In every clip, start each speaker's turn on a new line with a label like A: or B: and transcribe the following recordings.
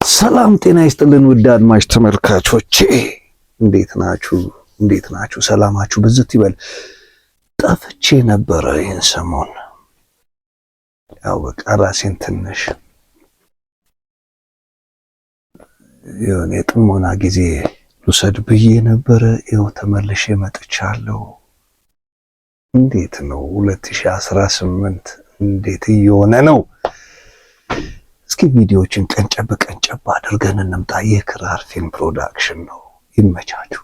A: ሰላም ጤና ይስጥልን ውድ አድማጭ ተመልካቾቼ እንዴት ናችሁ? ሰላማችሁ ብዝት ይበል። ጠፍቼ ነበረ ይህን ሰሞን ያው በቃ ራሴን ትንሽ የሆነ የጥሞና ጊዜ ልውሰድ ብዬ ነበረ። ይኸው ተመልሼ መጥቻለሁ። እንዴት ነው 2018 እንዴት እየሆነ ነው? እስኪ ቪዲዮዎችን ቀንጨብ አድርገን እንምጣ። የክራር ፊልም ፕሮዳክሽን ነው። ይመቻችሁ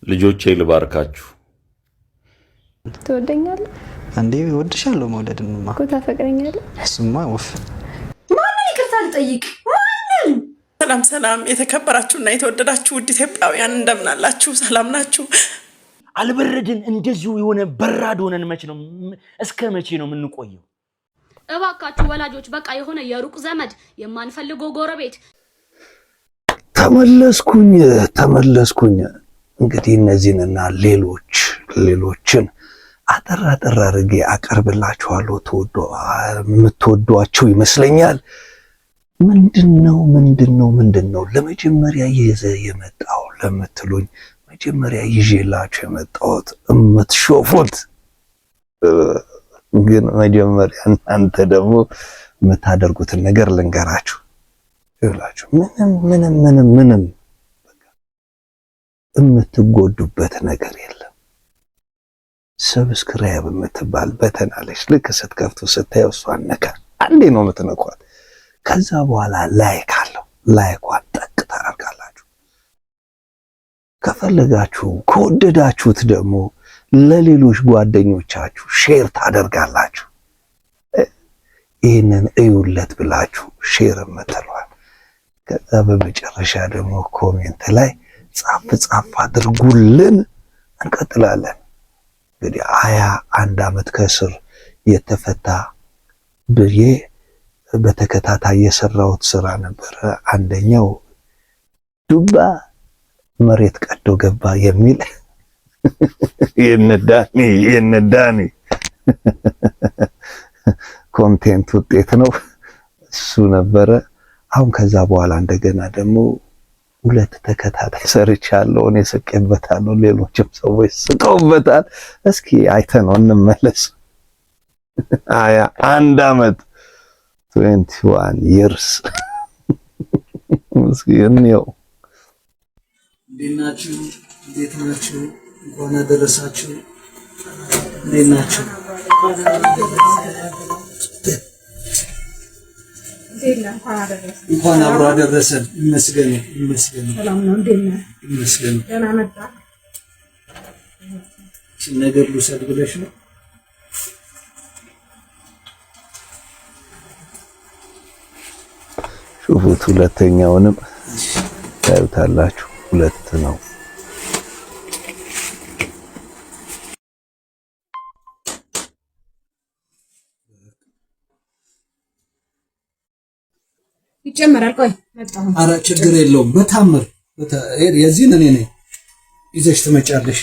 B: ልጆቼ፣ ልባርካችሁ።
C: ትወደኛለህ
D: እንዴ? እወድሻለሁ። መውደድንማ
C: እኮ ታፈቅረኛለህ።
D: እሱማ ወፍ
E: ማንን ይቅርታ ልጠይቅ? ሰላም የተከበራችሁና የተወደዳችሁ ውድ ኢትዮጵያውያን እንደምን አላችሁ? ሰላም ናችሁ?
F: አልበረድን እንደዚሁ የሆነ በራድ ሆነን እስከ መቼ ነው የምንቆየው?
G: እባካችሁ ወላጆች በቃ የሆነ የሩቅ ዘመድ የማንፈልገው ጎረቤት
A: ተመለስኩኝ። እንግዲህ እነዚህንና ሌሎችን አጠር አድርጌ አቀርብላችኋለሁ። የምትወዷቸው ይመስለኛል። ምንድነው ለመጀመሪያ የመጣው ለምትሉኝ መጀመሪያ ይዤላችሁ የመጣሁት የምትሾፉት ግን መጀመሪያ እናንተ ደግሞ የምታደርጉትን ነገር ልንገራችሁ ይላችሁ። ምንም በቃ የምትጎዱበት ነገር የለም። ሰብስክራይብ የምትባል በተን አለች። ልክ ስትከፍቱ ስታዩ እሷን ነካ አንዴ ነው የምትነኳት። ከዛ በኋላ ላይክ አለው። ላይኳን ጠቅ ታደርጋላችሁ። ከፈለጋችሁ ከወደዳችሁት ደግሞ ለሌሎች ጓደኞቻችሁ ሼር ታደርጋላችሁ። ይህንን እዩለት ብላችሁ ሼር የምትሏል። ከዛ በመጨረሻ ደግሞ ኮሜንት ላይ ጻፍ አድርጉልን። እንቀጥላለን። እንግዲህ 21 ዓመት ከስር የተፈታ ብዬ በተከታታይ የሰራሁት ስራ ነበረ። አንደኛው ዱባ መሬት ቀዶ ገባ የሚል የነዳኒ ኮንቴንት ውጤት ነው እሱ ነበረ። አሁን ከዛ በኋላ እንደገና ደግሞ 2 ተከታታይ ሰርቻለሁ። እኔ ስቄበታለሁ፣ ሌሎችም ሰዎች ስቀውበታል። እስኪ አይተነው እንመለስ። 21 ዓመት 21 years እስኪ እንየው።
H: እንዴት ናችሁ? እንኳን አደረሳችሁ። እንዴት ናችሁ? እንኳን አብሮ አደረሰን። ይመስገን።
E: ሰላም ነው። እንዴት ነህ?
H: ይመስገን።
E: ደህና መጣ።
H: ነገር ልውሰድ ብለሽ ነው?
A: ሹፉት። ሁለተኛውንም ታዩታላችሁ። 2 ነው።
E: ይጨመራል። ቆይ መጣሁ።
H: ኧረ ችግር የለውም። በታምር የዚህን እኔ ነኝ ይዘሽ ትመጫለሽ።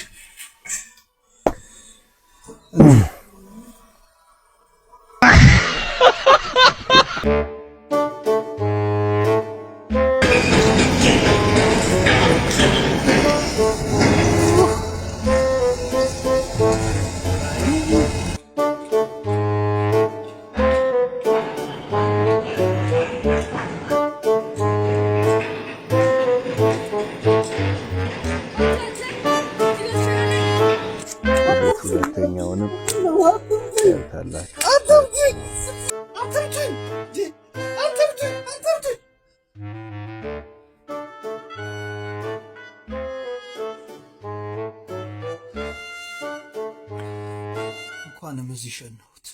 A: ሁለተኛውንም ታዩታላችሁ።
H: እንኳንም እዚህ ሸነሁት።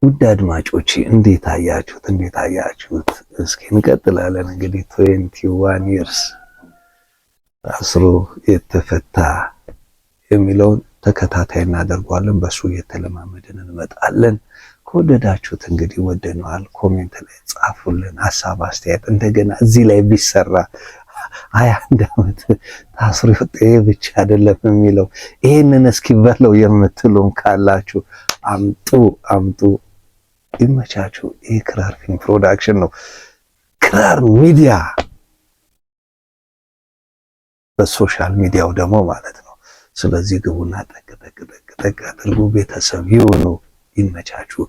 A: ውድ አድማጮቼ እንዴት አያችሁት? እስኪ እንቀጥላለን። እንግዲህ 21 years አስሮ የተፈታ የሚለውን ተከታታይ እናደርገዋለን። በሱ እየተለማመድን እንመጣለን። ከወደዳችሁት እንግዲህ ወደነዋል። ኮሜንት ላይ ጻፉልን ሐሳብ አስተያየት። እንደገና እዚህ ላይ ቢሰራ 21 ዓመት ታስሮ ብቻ አይደለም የሚለው ይሄንን እስኪ በለው የምትሉም ካላችሁ አምጡ። ይመቻችሁ። ይህ ክራር ፊልም ፕሮዳክሽን ነው። ክራር ሚዲያ በሶሻል ሚዲያው ደግሞ ማለት ነው። ስለዚህ ግቡና ጠቅ አድርጉ፣ ቤተሰብ ይሁኑ። ይመቻችሁ።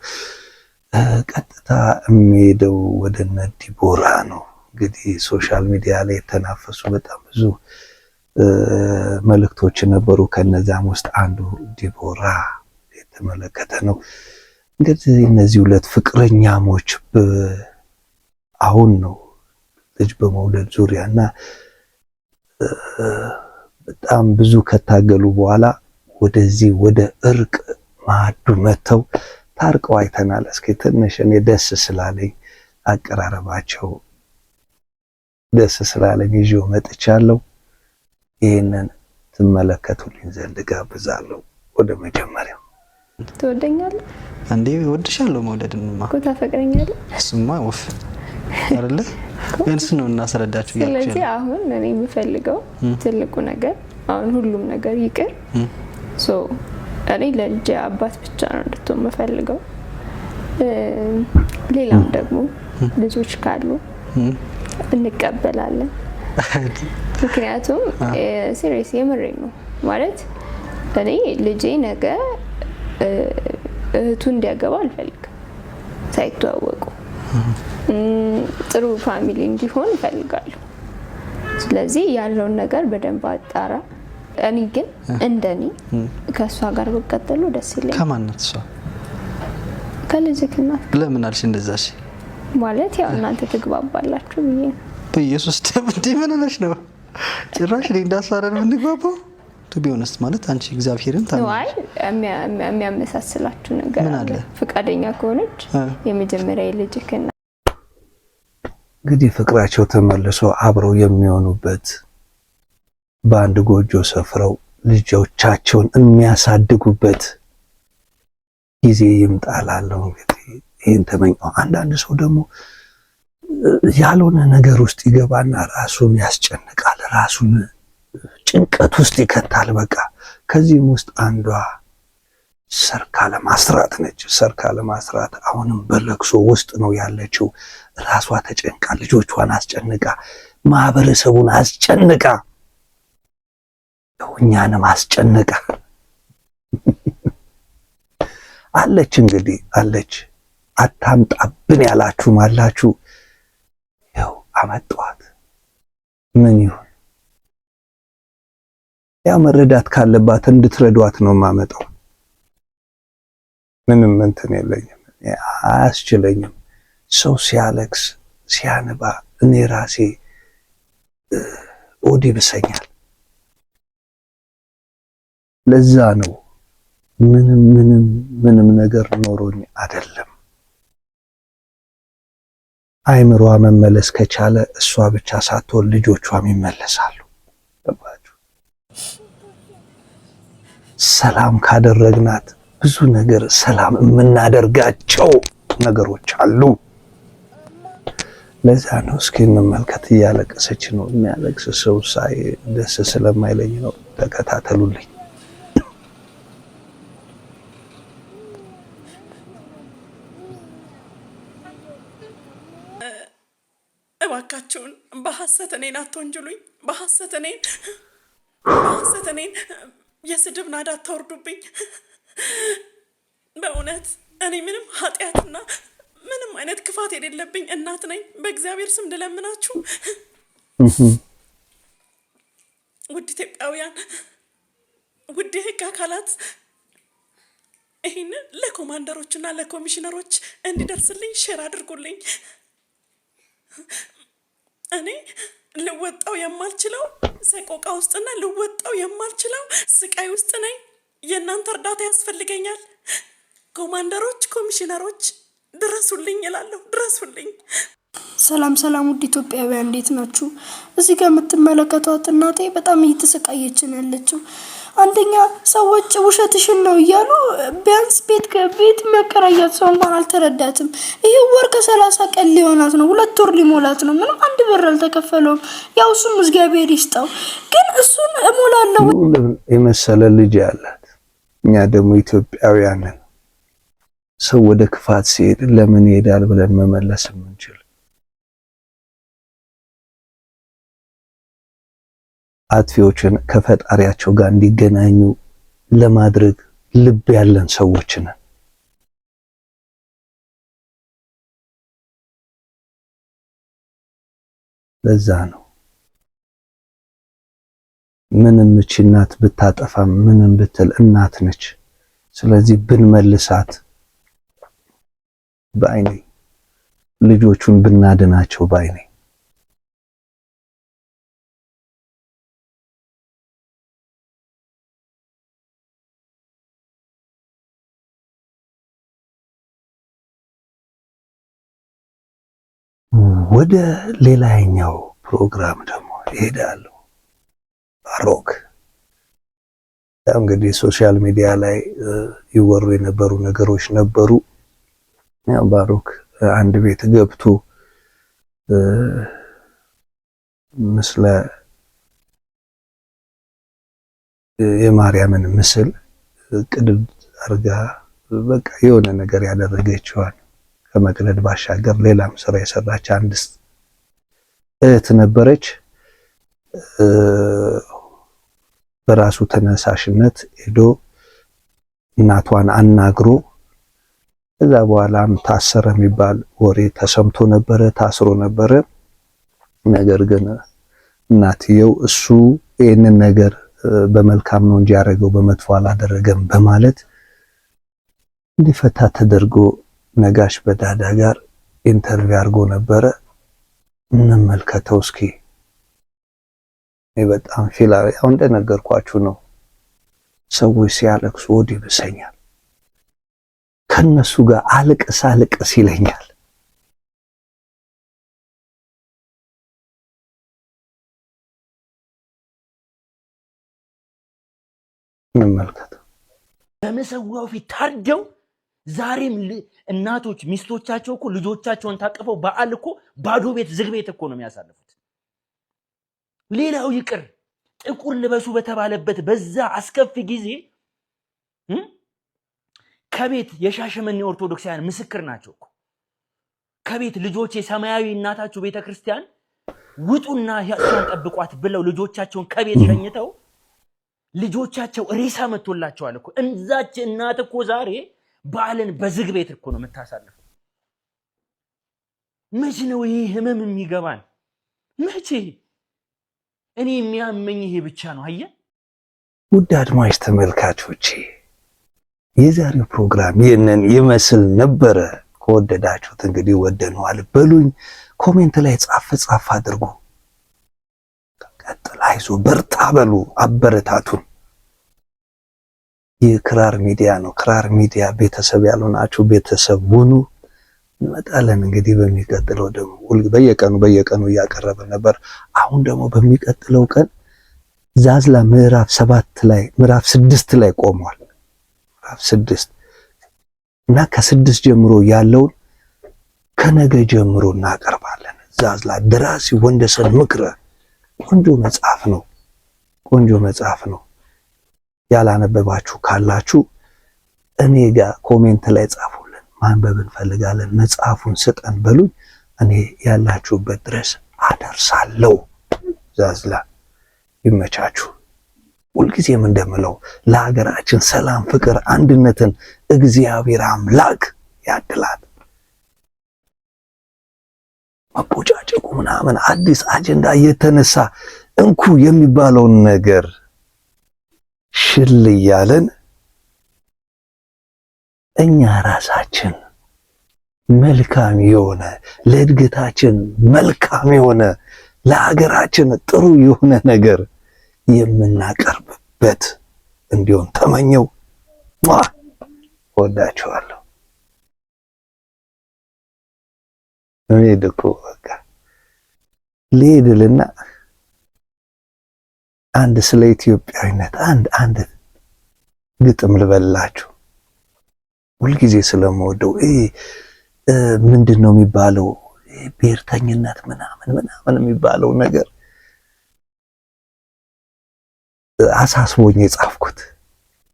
A: ቀጥታ የሚሄደው ወደ እነ ዲቦራ ነው። እንግዲህ ሶሻል ሚዲያ ላይ የተናፈሱ በጣም ብዙ መልእክቶች ነበሩ። ከነዛም ውስጥ አንዱ ዲቦራ የተመለከተ ነው። እንግዲህ እነዚህ ሁለት ፍቅረኛሞች አሁን ነው ልጅ በመውለድ ዙሪያና በጣም ብዙ ከታገሉ በኋላ ወደዚህ ወደ እርቅ ማዕዱ መተው ታርቀው አይተናል። እስኪ ትንሽ እኔ ደስ ስላለኝ አቀራረባቸው ደስ ስላለኝ ይዤው መጥቻለሁ። ይሄንን ትመለከቱልኝ ዘንድ ጋብዛለሁ። ወደ መጀመሪያው
C: ትወደኛለህ
D: እንዴ? እወድሻለሁ። መውደድንማ
C: እኮ ታፈቅረኛለህ።
D: እሱማ ወፍ አይደለ? ግን ነው እናስረዳችሁ ያልኩት።
C: ስለዚህ አሁን እኔ የምፈልገው ትልቁ ነገር አሁን ሁሉም ነገር ይቅር። እኔ ለልጄ አባት ብቻ ነው እንድትሆን የምፈልገው። ሌላም ደግሞ ልጆች ካሉ እንቀበላለን። ምክንያቱም ሲሪየስ የምሬን ነው ማለት እኔ ልጄ ነገ እህቱ እንዲያገባ አልፈልግም። ሳይተዋወቁ ጥሩ ፋሚሊ እንዲሆን እፈልጋለሁ። ስለዚህ ያለውን ነገር በደንብ አጣራ። እኔ ግን እንደኔ ከሷ ጋር በቀጠሉ ደስ ይለኛል።
D: ከማንነት እሷ
C: ከልጅክና
D: ለምን አልሽ እንደዛሽ?
C: ማለት ያው እናንተ ትግባባላችሁ ብዬ ነው።
D: በኢየሱስ ደምዲ ምን ነሽ ነው ጭራሽ እንዳሳረን የምንግባባው? ቱ ቢ ኦነስት ማለት አንቺ እግዚአብሔርን
C: ታምናለሽ? የሚያመሳስላችሁ ነገር አለ። ፍቃደኛ ከሆነች የመጀመሪያ ልጅክና
A: እንግዲህ ፍቅራቸው ተመልሶ አብረው የሚሆኑበት በአንድ ጎጆ ሰፍረው ልጆቻቸውን የሚያሳድጉበት ጊዜ ይምጣላለሁ። እንግዲህ ይሄን ተመኘው። አንዳንድ ሰው ደግሞ ያልሆነ ነገር ውስጥ ይገባና ራሱን ያስጨንቃል፣ ራሱን ጭንቀት ውስጥ ይከታል። በቃ ከዚህም ውስጥ አንዷ ሰርካለም አስራት ነች። ሰርካለም አስራት አሁንም በለቅሶ ውስጥ ነው ያለችው። ራሷ ተጨንቃ፣ ልጆቿን አስጨንቃ፣ ማህበረሰቡን አስጨንቃ፣ እኛንም አስጨንቃ አለች። እንግዲህ አለች። አታምጣብን ያላችሁ ማላችሁ ያው አመጣዋት። ምን ይሁን ያው መረዳት ካለባት እንድትረዷት ነው የማመጣው። ምንም እንትን የለኝም፣ አያስችለኝም። ሰው ሲያለቅስ ሲያነባ እኔ ራሴ ኦዲ ብሰኛል። ለዛ ነው ምንም ነገር ኖሮኝ አይደለም። አይምሯ መመለስ ከቻለ እሷ ብቻ ሳትሆን ልጆቿም ይመለሳሉ። ገባችሁ? ሰላም ካደረግናት ብዙ ነገር ሰላም የምናደርጋቸው ነገሮች አሉ። ለዛ ነው እስኪ እንመልከት። እያለቀሰች ነው። የሚያለቅስ ሰው ሳይ ደስ ስለማይለኝ ነው። ተከታተሉልኝ።
E: እባካችሁን በሐሰት እኔን አትወንጅሉኝ። በሐሰት እኔን የስድብ ናዳ አታወርዱብኝ። በእውነት እኔ ምንም ኃጢአትና ምንም አይነት ክፋት የሌለብኝ እናት ነኝ። በእግዚአብሔር ስም ልለምናችሁ ውድ ኢትዮጵያውያን፣ ውድ የህግ አካላት ይህን ለኮማንደሮችና ለኮሚሽነሮች እንዲደርስልኝ ሼር አድርጉልኝ። እኔ ልወጣው የማልችለው ሰቆቃ ውስጥና ልወጣው የማልችለው ስቃይ ውስጥ ነኝ። የእናንተ እርዳታ ያስፈልገኛል። ኮማንደሮች፣ ኮሚሽነሮች ድረሱልኝ እላለሁ። ድረሱልኝ።
I: ሰላም ውድ ኢትዮጵያውያን እንዴት ናችሁ? እዚህ ጋር የምትመለከቷት እናቴ በጣም እየተሰቃየች ነው ያለችው። አንደኛ ሰዎች ውሸትሽን ነው እያሉ ቢያንስ ቤት መከራያት ሰው እንኳን አልተረዳትም። ይሄ ወር ከ30 ቀን ሊሆናት ነው፣ 2 ወር ሊሞላት ነው። ምንም አንድ ብር አልተከፈለውም። ያው እሱም እግዚአብሔር ይስጠው። ግን እሱን እሞላለሁ
A: የመሰለ ልጅ ያላት። እኛ ደግሞ ኢትዮጵያውያንን ሰው ወደ ክፋት ሲሄድ ለምን ይሄዳል ብለን መመለስ የምንችል አጥፊዎችን ከፈጣሪያቸው ጋር እንዲገናኙ ለማድረግ ልብ ያለን ሰዎች ነን። ለዛ ነው ምንም እቺ እናት ብታጠፋም ምንም ብትል እናት ነች። ስለዚህ ብንመልሳት ባይኔ ልጆቹን ብናድናቸው ባይኔ። ወደ ሌላኛው ፕሮግራም ደግሞ እሄዳለሁ። ባሮክ እንግዲህ ሶሻል ሚዲያ ላይ ይወሩ የነበሩ ነገሮች ነበሩ። ያው ባሮክ አንድ ቤት ገብቶ ምስለ የማርያምን ምስል ቅድድ አርጋ በቃ የሆነ ነገር ያደረገችዋል። ከመቅለድ ባሻገር ሌላም ስራ የሰራች አንድ እህት ነበረች። በራሱ ተነሳሽነት ሄዶ እናቷን አናግሮ ከዛ በኋላም ታሰረ የሚባል ወሬ ተሰምቶ ነበረ፣ ታስሮ ነበረ። ነገር ግን እናትየው እሱ ይህንን ነገር በመልካም ነው እንጂ ያደረገው በመጥፎ አላደረገም በማለት እንዲፈታ ተደርጎ ነጋሽ በዳዳ ጋር ኢንተርቪው አድርጎ ነበረ። እንመልከተው እስኪ። በጣም ያው እንደነገርኳችሁ ነው። ሰዎች ሲያለቅሱ ወዲህ ይብሰኛል፣ ከነሱ ጋር አልቅስ ይለኛል። እንመልከተው።
F: በመሰዊያው ፊት ታርደው ዛሬም እናቶች ሚስቶቻቸው እኮ ልጆቻቸውን ታቅፈው በዓል እኮ ባዶ ቤት ዝግ ቤት እኮ ነው የሚያሳልፉት። ሌላው ይቅር ጥቁር ልበሱ በተባለበት በዛ አስከፊ ጊዜ ከቤት የሻሸመኔ ኦርቶዶክሳውያን ምስክር ናቸው እኮ። ከቤት ልጆቼ ሰማያዊ እናታችሁ ቤተክርስቲያን ውጡና ያሷን ጠብቋት ብለው ልጆቻቸውን ከቤት ሸኝተው ልጆቻቸው ሬሳ መጥቶላቸዋል እኮ። እንዛች እናት እኮ ዛሬ በዓልን በዝግ ቤት እኮ ነው የምታሳልፈው። መቼ ነው ይሄ ህመም የሚገባን? መቼ? እኔ የሚያመኝ ይሄ ብቻ ነው። አየ
A: ውድ አድማጭ ተመልካቾቼ የዛሬው ፕሮግራም ይህንን ይመስል ነበረ። ከወደዳችሁት እንግዲህ ወደነዋል በሉኝ። ኮሜንት ላይ ጻፍ አድርጉ። ቀጥል፣ አይዞ በርታ በሉ፣ አበረታቱን። ይህ ክራር ሚዲያ ነው። ክራር ሚዲያ ቤተሰብ ያልሆናችሁ ቤተሰብ ሁኑ። እንመጣለን እንግዲህ በሚቀጥለው ደግሞ በየቀኑ እያቀረበን ነበር። አሁን ደግሞ በሚቀጥለው ቀን ዛዝላ ምዕራፍ 6 ላይ ቆሟል። ምዕራፍ 6 እና ከ6 ጀምሮ ያለውን ከነገ ጀምሮ እናቀርባለን። ዛዝላ ደራሲ ወንደሰን ምክረ ቆንጆ መጽሐፍ ነው። ያላነበባችሁ ካላችሁ እኔ ጋር ኮሜንት ላይ ጻፉልን። ማንበብ እንፈልጋለን፣ መጽሐፉን ስጠን በሉኝ። እኔ ያላችሁበት ድረስ አደርሳለሁ። ዛዝላ ይመቻችሁ። ሁልጊዜም እንደምለው ለሀገራችን ሰላም፣ ፍቅር፣ አንድነትን እግዚአብሔር አምላክ ያድላት። መቦጫጨቁ ምናምን አዲስ አጀንዳ እየተነሳ እንኩ የሚባለውን ነገር ሽል እያለን እኛ ራሳችን መልካም የሆነ ለእድገታችን መልካም የሆነ ለሀገራችን ጥሩ የሆነ ነገር የምናቀርብበት እንዲሆን ተመኘው። ወዳችኋለሁ። እኔ ደኮ በቃ ልሄድልና አንድ ስለ ኢትዮጵያዊነት አንድ ግጥም ልበላችሁ። ሁልጊዜ ስለምወደው ምንድነው የሚባለው ብሔርተኝነት ምናምን የሚባለው ነገር አሳስቦኝ የጻፍኩት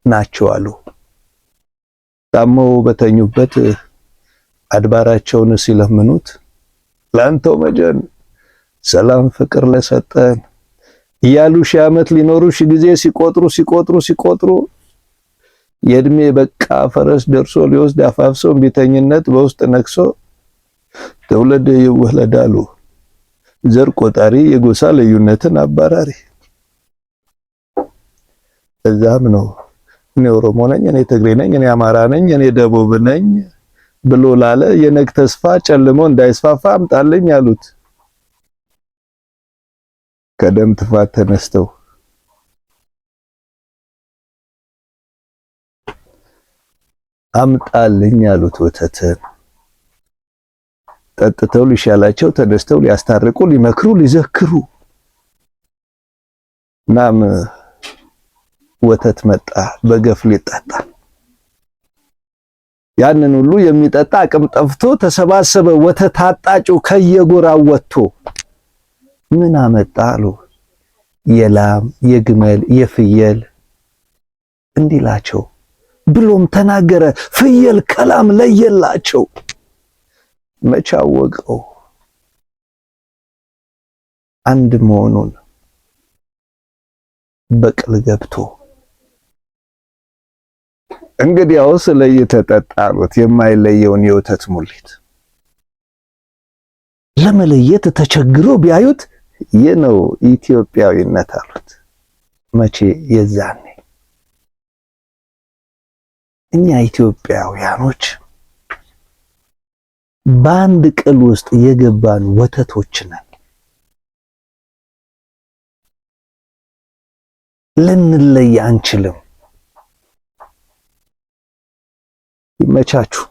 A: ናቸው አሉ። ታመው በተኙበት አድባራቸውን ሲለምኑት ላንተው መጀን ሰላም ፍቅር ለሰጠን እያሉ ሺህ ዓመት ሊኖሩ ሺህ ጊዜ ሲቆጥሩ የእድሜ በቃ ፈረስ ደርሶ ሊወስድ አፋፍሰው ቢተኝነት በውስጥ ነክሶ ትውልድ ይወለዳሉ ዘር ቆጣሪ የጎሳ ልዩነትን አባራሪ። እዛም ነው እኔ ኦሮሞ ነኝ፣ እኔ ትግሬ ነኝ፣ እኔ አማራ ነኝ፣ እኔ ደቡብ ነኝ ብሎ ላለ የነግ ተስፋ ጨልሞ እንዳይስፋፋ አምጣልኝ አሉት። ከደም ትፋት ተነስተው አምጣልኝ አሉት ወተትን። ጠጥተው ሊሻላቸው ተደስተው ሊያስታርቁ ሊመክሩ ሊዘክሩ ናም ወተት መጣ በገፍ ሊጠጣ። ያንን ሁሉ የሚጠጣ አቅም ጠፍቶ ተሰባሰበ ወተት አጣጩ ከየጎራው ወጥቶ። ምን አመጣ አሉ የላም የግመል የፍየል እንዲላቸው ብሎም ተናገረ ፍየል ከላም ለየላቸው። መቻወቀው አንድ መሆኑን በቅል ገብቶ እንግዲያውስ ለየተጠጣሉት የማይለየውን የወተት ሙሊት ለመለየት ተቸግሮ ቢያዩት ይህ ነው ኢትዮጵያዊነት አሉት። መቼ የዛኔ እኛ ኢትዮጵያውያኖች በአንድ ቅል ውስጥ የገባን ወተቶች ነን። ልንለይ አንችልም። ይመቻችሁ።